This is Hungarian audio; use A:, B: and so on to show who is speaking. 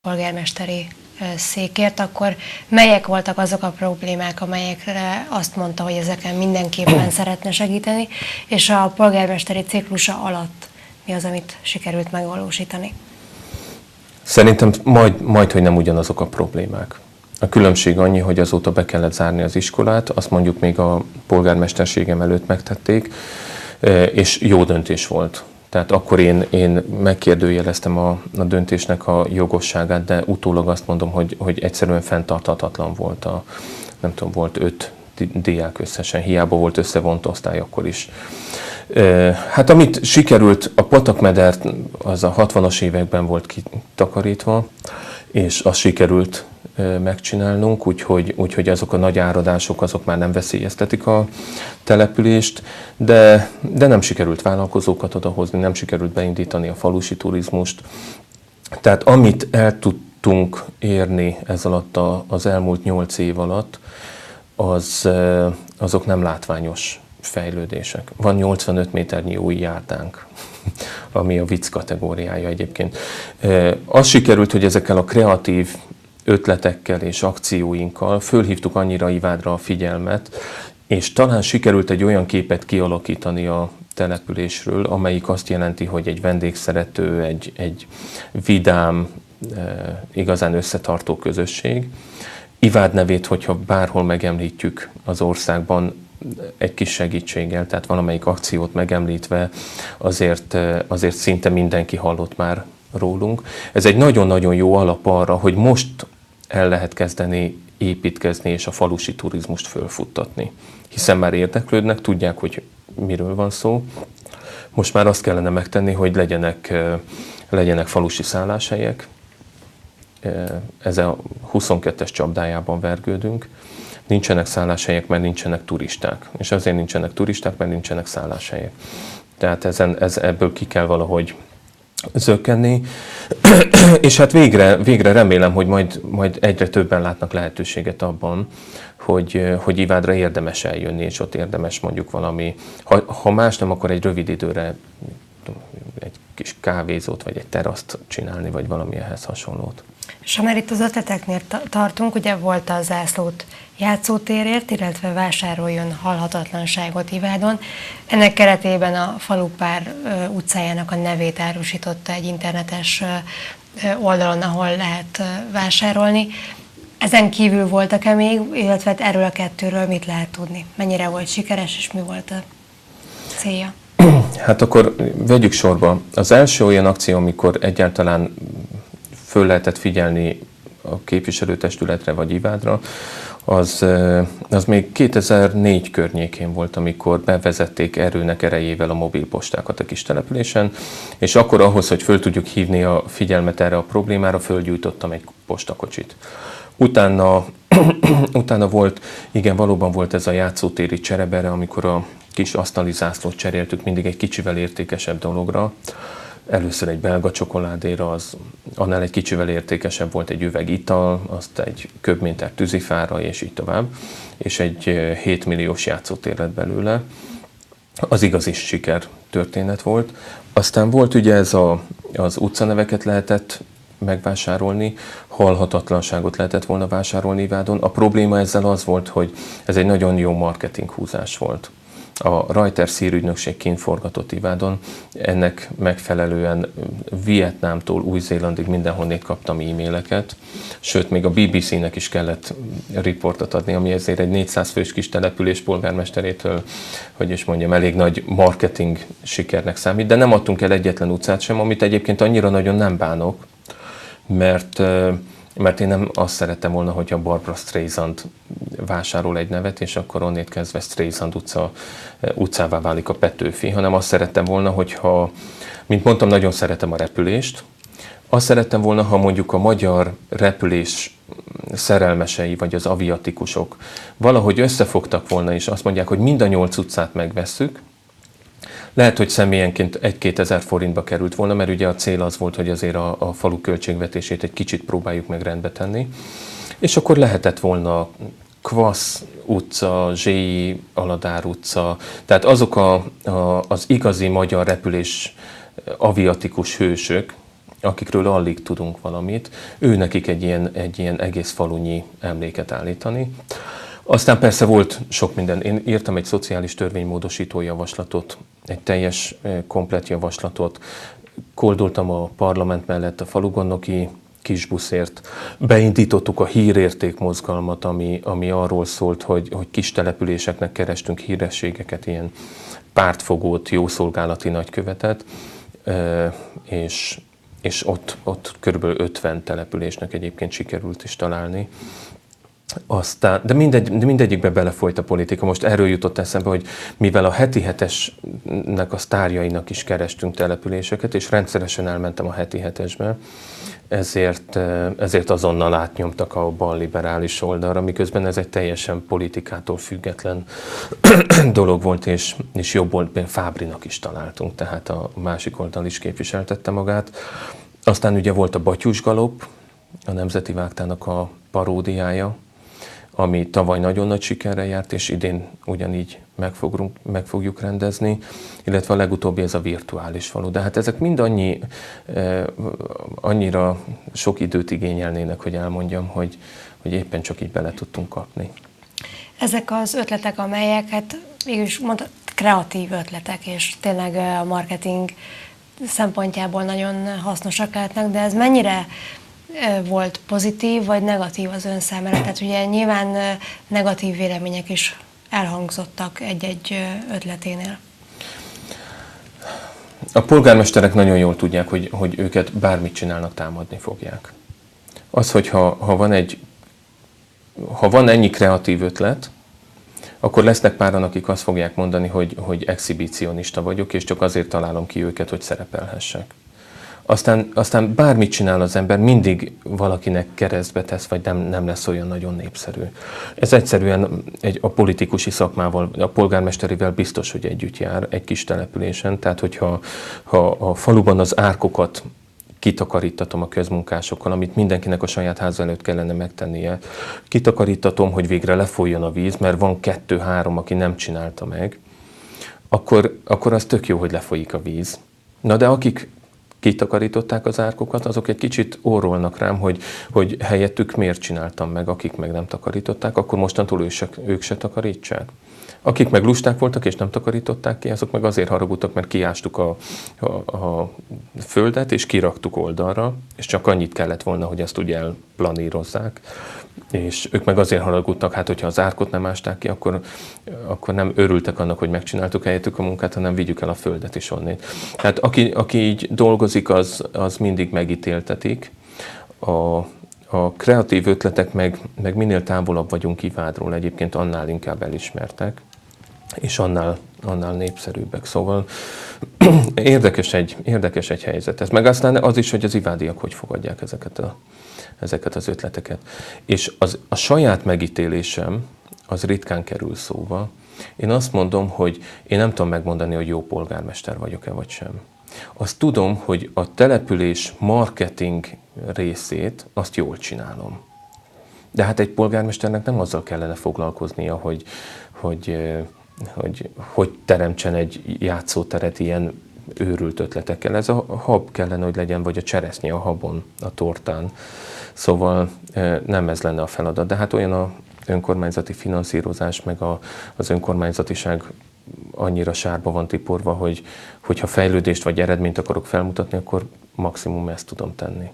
A: polgármesteri székért, akkor melyek voltak azok a problémák, amelyekre azt mondta, hogy ezeken mindenképpen szeretne segíteni, és a polgármesteri ciklusa alatt mi az, amit sikerült megvalósítani?
B: Szerintem majd, hogy nem ugyanazok a problémák. A különbség annyi, hogy azóta be kellett zárni az iskolát, azt mondjuk még a polgármesterségem előtt megtették, és jó döntés volt. Tehát akkor én megkérdőjeleztem a döntésnek a jogosságát, de utólag azt mondom, hogy egyszerűen fenntarthatatlan volt nem tudom, volt 5 diák összesen, hiába volt összevont osztály akkor is. Hát amit sikerült, a patakmedert az a 60-as években volt kitakarítva, és azt sikerült megcsinálnunk, úgyhogy azok a nagy áradások azok már nem veszélyeztetik a települést, de nem sikerült vállalkozókat odahozni, nem sikerült beindítani a falusi turizmust. Tehát amit el tudtunk érni ez alatt az elmúlt 8 év alatt, azok nem látványos fejlődések. Van 85 méternyi új járdánk, ami a vicc kategóriája egyébként. Az sikerült, hogy ezekkel a kreatív ötletekkel és akcióinkkal fölhívtuk annyira Ivádra a figyelmet, és talán sikerült egy olyan képet kialakítani a településről, amelyik azt jelenti, hogy egy vendégszerető, egy vidám, igazán összetartó közösség. Ivád nevét, hogyha bárhol megemlítjük az országban, egy kis segítséggel, tehát valamelyik akciót megemlítve, azért szinte mindenki hallott már rólunk. Ez egy nagyon-nagyon jó alap arra, hogy most el lehet kezdeni építkezni és a falusi turizmust fölfuttatni. Hiszen már érdeklődnek, tudják, hogy miről van szó. Most már azt kellene megtenni, hogy legyenek falusi szálláshelyek. Ez a 22-es csapdájában vergődünk. Nincsenek szálláshelyek, mert nincsenek turisták. És azért nincsenek turisták, mert nincsenek szálláshelyek. Tehát ebből ki kell valahogy zökkenni. És hát végre remélem, hogy majd egyre többen látnak lehetőséget abban, hogy Ivádra érdemes eljönni, és ott érdemes mondjuk valami, ha más nem, akkor egy rövid időre egy kis kávézót, vagy egy teraszt csinálni, vagy valami ehhez hasonlót.
A: És ha már itt az ötleteknél tartunk, ugye volt a zászlót játszótérért, illetve vásároljon halhatatlanságot Ivádon. Ennek keretében a Falupár utcájának a nevét árusította egy internetes oldalon, ahol lehet vásárolni. Ezen kívül voltak-e még, illetve erről a kettőről mit lehet tudni? Mennyire volt sikeres, és mi volt a célja?
B: Hát akkor vegyük sorba. Az első olyan akció, amikor egyáltalán föl lehetett figyelni a képviselőtestületre vagy Ivádra, az még 2004 környékén volt, amikor bevezették erőnek erejével a mobilpostákat a kis településen, és akkor ahhoz, hogy föl tudjuk hívni a figyelmet erre a problémára, fölgyújtottam egy postakocsit. Utána volt, igen, valóban volt ez a játszótéri cserebere, amikor a kis asztali zászlót cseréltük mindig egy kicsivel értékesebb dologra. Először egy belga csokoládéra, annál egy kicsivel értékesebb volt egy üveg ital, azt egy köbméter tűzifára, és így tovább. És egy 7 milliós játszótér lett belőle. Az igazi siker történet volt. Aztán volt ugye ez az utcaneveket lehetett megvásárolni, halhatatlanságot lehetett volna vásárolni Ivádon. A probléma ezzel az volt, hogy ez egy nagyon jó marketing húzás volt. A Reuters hírügynökség kint forgatott Ivádon, ennek megfelelően Vietnámtól Új-Zélandig mindenhonnét kaptam e-maileket, sőt, még a BBC-nek is kellett riportot adni, ami ezért egy 400 fős kis település polgármesterétől, hogy is mondjam, elég nagy marketing sikernek számít, de nem adtunk el egyetlen utcát sem, amit egyébként annyira nagyon nem bánok, mert én nem azt szerettem volna, hogyha Barbra Streisand vásárol egy nevet, és akkor onnét kezdve Streisand utcává válik a Petőfi, hanem azt szerettem volna, hogyha, mint mondtam, nagyon szeretem a repülést, azt szerettem volna, ha mondjuk a magyar repülés szerelmesei, vagy az aviatikusok valahogy összefogtak volna, és azt mondják, hogy mind a 8 utcát megvesszük. Lehet, hogy személyenként 1-2 ezer forintba került volna, mert ugye a cél az volt, hogy azért a falu költségvetését egy kicsit próbáljuk meg rendbe tenni. És akkor lehetett volna Kvasz utca, Zséi Aladár utca, tehát azok az igazi magyar repülés aviatikus hősök, akikről alig tudunk valamit, őnekik egy ilyen egész falunyi emléket állítani. Aztán persze volt sok minden. Én írtam egy szociális törvénymódosító javaslatot, egy teljes, komplett javaslatot, koldultam a parlament mellett a falugondoki kisbuszért. Beindítottuk a hírérték mozgalmat, ami arról szólt, hogy kis településeknek kerestünk hírességeket, ilyen pártfogót, jószolgálati nagykövetet, és ott körülbelül 50 településnek egyébként sikerült is találni. Aztán, de mindegyikbe belefolyt a politika. Most erről jutott eszembe, hogy mivel a heti hetesnek a sztárjainak is kerestünk településeket, és rendszeresen elmentem a heti hetesbe, ezért azonnal átnyomtak a balliberális oldalra, miközben ez egy teljesen politikától független dolog volt, és jobb volt, például Fábrinak is találtunk, tehát a másik oldal is képviseltette magát. Aztán ugye volt a Batyus Galop, a Nemzeti Vágtának a paródiája, ami tavaly nagyon nagy sikerrel járt, és idén ugyanígy meg fogjuk rendezni, illetve a legutóbbi ez a virtuális falu. De hát ezek mind annyira sok időt igényelnének, hogy elmondjam, hogy éppen csak így bele tudtunk kapni.
A: Ezek az ötletek, amelyek, hát mégis kreatív ötletek, és tényleg a marketing szempontjából nagyon hasznosak lehetnek, de ez mennyire volt pozitív vagy negatív az ön számára? Tehát ugye nyilván negatív vélemények is elhangzottak egy-egy ötleténél.
B: A polgármesterek nagyon jól tudják, hogy őket bármit csinálnak, támadni fogják. Az, hogy ha van ennyi kreatív ötlet, akkor lesznek páran, akik azt fogják mondani, hogy exhibicionista vagyok, és csak azért találom ki őket, hogy szerepelhessek. Aztán bármit csinál az ember, mindig valakinek keresztbe tesz, vagy nem lesz olyan nagyon népszerű. Ez egyszerűen a politikusi szakmával, a polgármesterivel biztos, hogy együtt jár egy kis településen. Tehát, hogyha a faluban az árkokat kitakarítatom a közmunkásokkal, amit mindenkinek a saját háza előtt kellene megtennie, kitakarítatom, hogy végre lefolyjon a víz, mert van 2-3, aki nem csinálta meg, akkor az tök jó, hogy lefolyik a víz. Na de akik kitakarították az árkokat, azok egy kicsit orrolnak rám, hogy helyettük miért csináltam meg, akik meg nem takarították, akkor mostantól ők se takarítsák. Akik meg lusták voltak és nem takarították ki, azok meg azért haragudtak, mert kiástuk a földet és kiraktuk oldalra, és csak annyit kellett volna, hogy ezt ugye elplanírozzák. És ők meg azért haragudtak, hát hogyha az árkot nem ásták ki, akkor nem örültek annak, hogy megcsináltuk helyettük a munkát, hanem vigyük el a földet is onnét. Tehát aki így dolgozik, az mindig megítéltetik. A kreatív ötletek meg minél távolabb vagyunk Ivádról, egyébként annál inkább elismertek, és annál népszerűbbek. Szóval érdekes egy helyzet ez. Meg aztán az is, hogy az ivádiak hogy fogadják ezeket az ötleteket. És a saját megítélésem az ritkán kerül szóba. Én azt mondom, hogy én nem tudom megmondani, hogy jó polgármester vagyok-e vagy sem. Azt tudom, hogy a település marketing részét azt jól csinálom. De hát egy polgármesternek nem azzal kellene foglalkoznia, hogy teremtsen egy játszóteret ilyen őrült ötletekkel. Ez a hab kellene, hogy legyen, vagy a cseresznye a habon, a tortán. Szóval nem ez lenne a feladat. De hát olyan az önkormányzati finanszírozás, meg az önkormányzatiság annyira sárba van tiporva, hogyha fejlődést vagy eredményt akarok felmutatni, akkor maximum ezt tudom tenni.